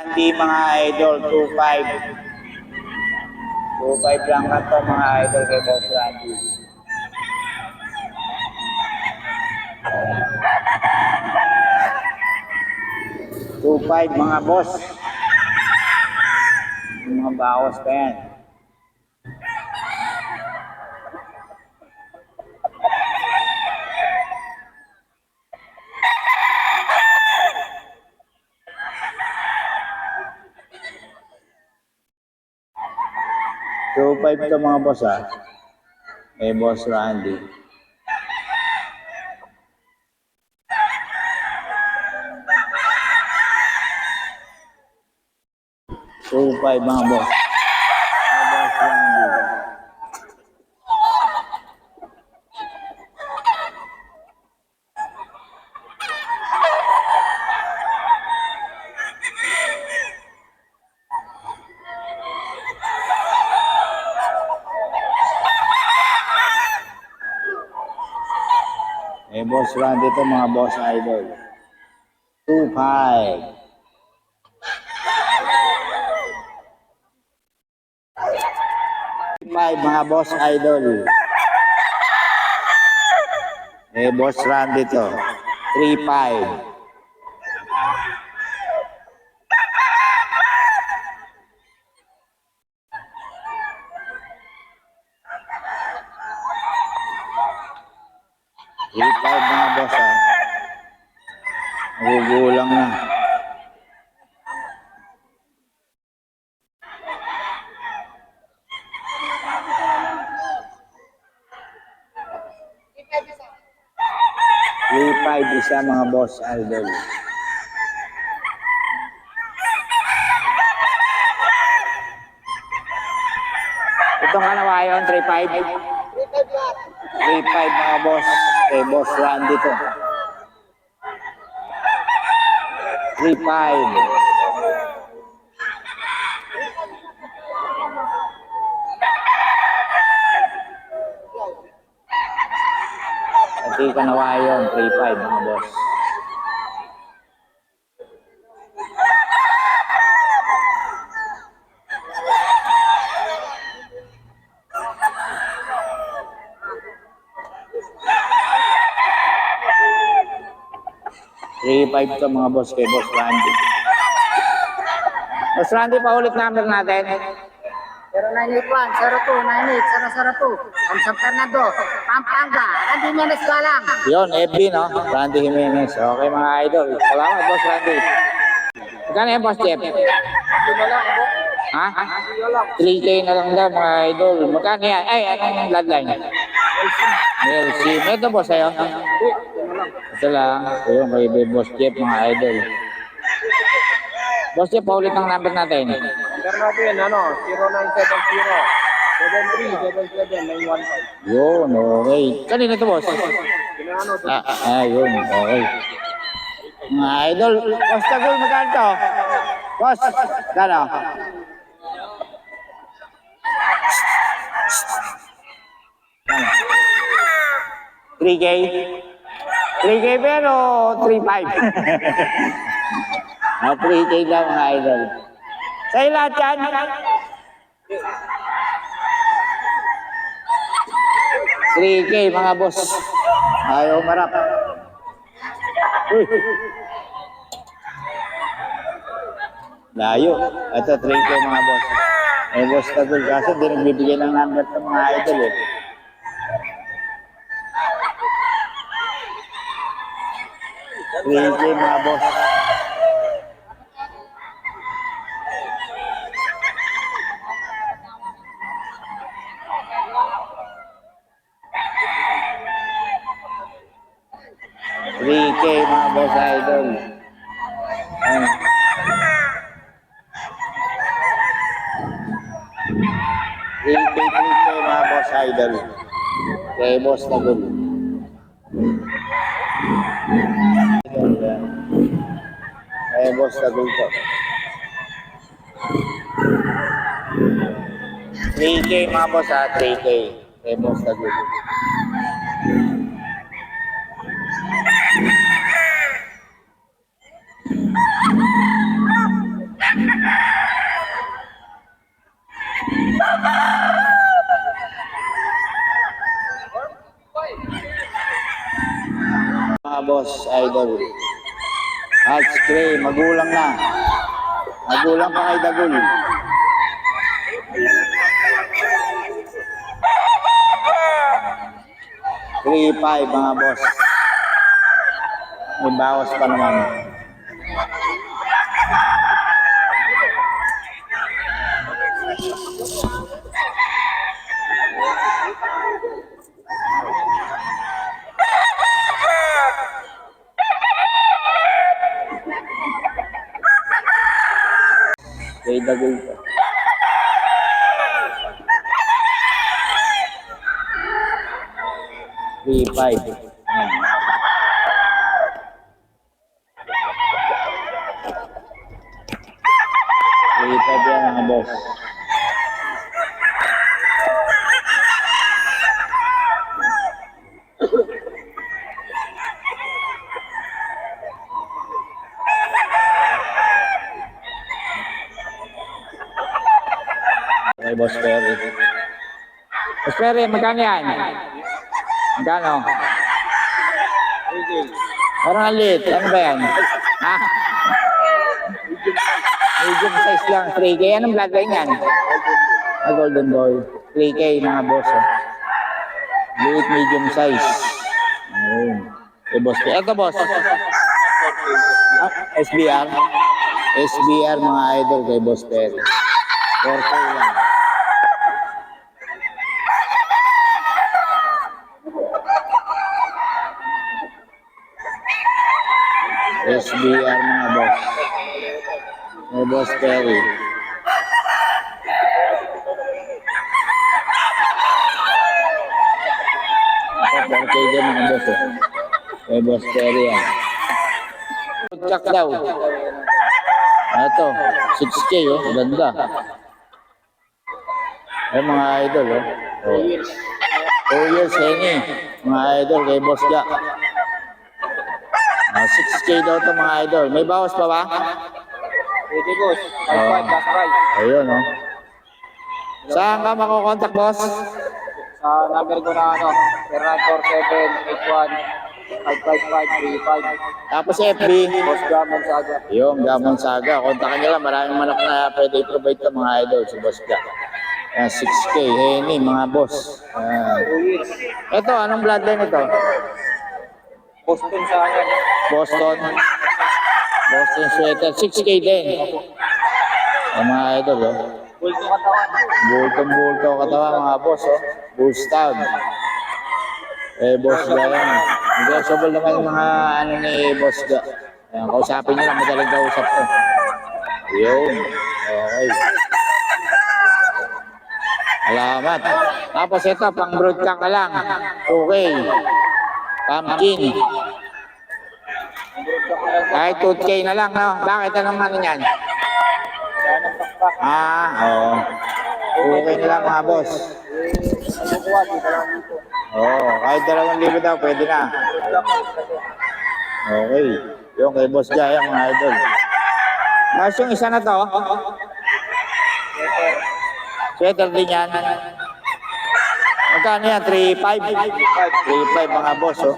Randy mga idol, 2.5. 2.5 lang ka to mga idol kay Boss Randy. Mga boss. Mga bawas pa yan. So, 5 to mga boss ha. Eh, Boss Randy. So, 5 mga boss. Boss Randy. Eh, Boss Randy to mga boss idol. 2.5. 5 mga boss idol. Eh, Boss Randy to. 3.5. Mga boss ha. Nagugulang na. Isa mga boss idol. Itong kanawayon, 3.5. 3.5 mga boss. Kay Boss Randy to. 3.5. Pati kanawayon, 3.5 mga boss. $3.5 to mga boss kay Boss Randy. Boss Randy, paulit number natin. 0981-0298-002. Ang San Fernando, Pampanga, Randy Jimenez Galang. Yun, FB no? Randy Jimenez. Okay mga idol. Salamat Boss Randy. Magkano yan Boss Jeff? Ha? 3K na lang daw mga idol. Magkano yan? Ay, anong bloodline? LC. Ito boss sa'yo? Ito lang. Ayun, kay Boss Jeff mga idol. Boss Jeff, paulit ang number natin. Number natin, 0970-7377-915. Yun, okay. Kanina ito boss? Yun, okay. Mga idol, Boss Tagul, magkano to? Boss, gano? $3K? 3K pero 3.5. 3K lang mga idol. Sa'yo lahat yan? 3K mga boss. Ayaw marap. Uy. Layo. Ito 3K mga boss. Eh boss Tagul kasi di nagbibigay ng number ng mga idol eh. $3K mga boss. $3K mga boss idol. Ayan. $3K mga boss idol. Kay Boss Tagul. Kay Boss Tagul to. 3K mga boss ha, 3K. Kay Boss Tagul. Mga boss, idol. Hot spray, magulang na. Magulang pa kay Dagul. 3.5 mga boss. May bawas pa naman. Kay Dagul pa. Three, five. Ayan. Three, five yan mga boss. Okay, Boss Perry. Boss Perry, magkano yan? Magkano? Parang alit. Ano ba yan? Ha? Medium size lang. 3K. Anong bloodline yan? A golden boy. 3K mga boss. Oh. Liit medium size. Ayun. Okay, boss. Ito boss. Ah, SBR. SBR mga idol kay Boss Perry. 4K lang. SBR mga boss. May Boss Perry. Ako 4K din mga boss. May Boss Perry yan. Check daw. Ito, 6K oh. Ganda. Ay mga idol oh. 2 years Henny. Mga idol kay Boss Jack. 6K daw to mga idol. May bawas pa ba? Pwede boss. 5-5, last price. Ayun, oh. Saan ka makukontak, boss? Sa number ko na 0947-81-55535. Tapos FB. Boss Gamon Saga. Yung Gamon Saga. Kontakin nyo lang. Maraming manok na pwede i-provide to mga idol. Si Boss Jack. 6K. Henny, mga boss. 2 years. Ito, anong bloodline ito? Boston sa akin. Boston. Boston sweater. 6K din. Mga idol, oh. Bulto katawan. Bultong-bulto katawan mga boss, oh. Bull stud. Boss Ga yan. Negotiable naman yung mga ano ni Boss Ga. Ayan, kausapin nyo lang, madaling kausap ko. Yun. Okay. Salamat. Tapos ito, pang broadcast ka lang. Okay. Pumpkin. Kahit 2K na lang, no? Bakit? Anong ano yan? Oo. 2K na lang mga boss. Oo, kahit 2,000 daw, pwede na. Okay. Yung kay Boss Jaya, mga idol. Tapos yung isa na to. Sweater din yan. Magkano yan? 3.5? 3.5 mga boss, oh.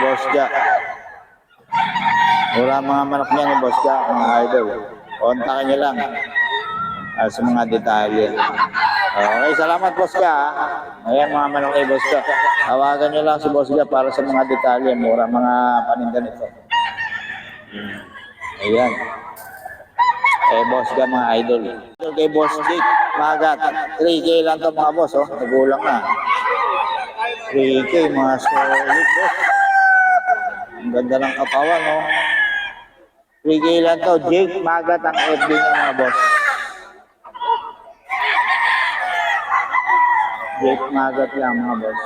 Boss Jaya. Wala mga manok niya ni Boss Jaya, mga idol. Kontakin niyo lang. Sa mga detalye. Okay, salamat Boss Ga. Ayan mga manok ni Boss Ga. Tawagan niyo lang si Boss Ga para sa mga detalye. Mura mga paninda nito. Ayan. Kay Boss Ga mga idol. Kay Boss Jake, magat. 3K lang to mga boss. Oh. Nagulang na. 3K mga solid boss. Ang ganda ng katawan. Oh. 3K lang to. Jake, magat ang FB niya mga boss. Jake magat lang mga boss.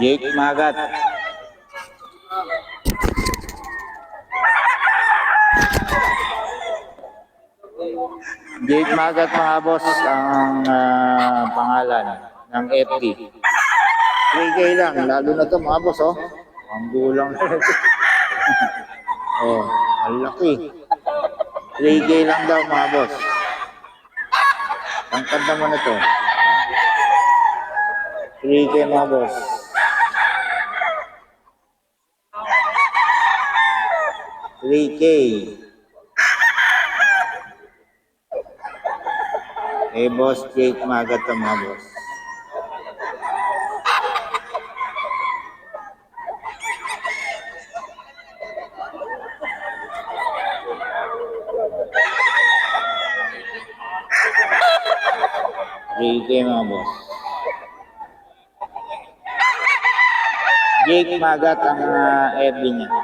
Jake magat. Jake magat mga boss ang pangalan ng FB. 3K lang, lalo na to mga boss, oh. Ang gulang na ito. Oh, ang laki. 3K lang daw mga boss. Ang kanta mo na to. 3K mga boss. 3K. Eh, boss Jake Magat to mga boss. JK mga boss. Jake Magat ang FB niya.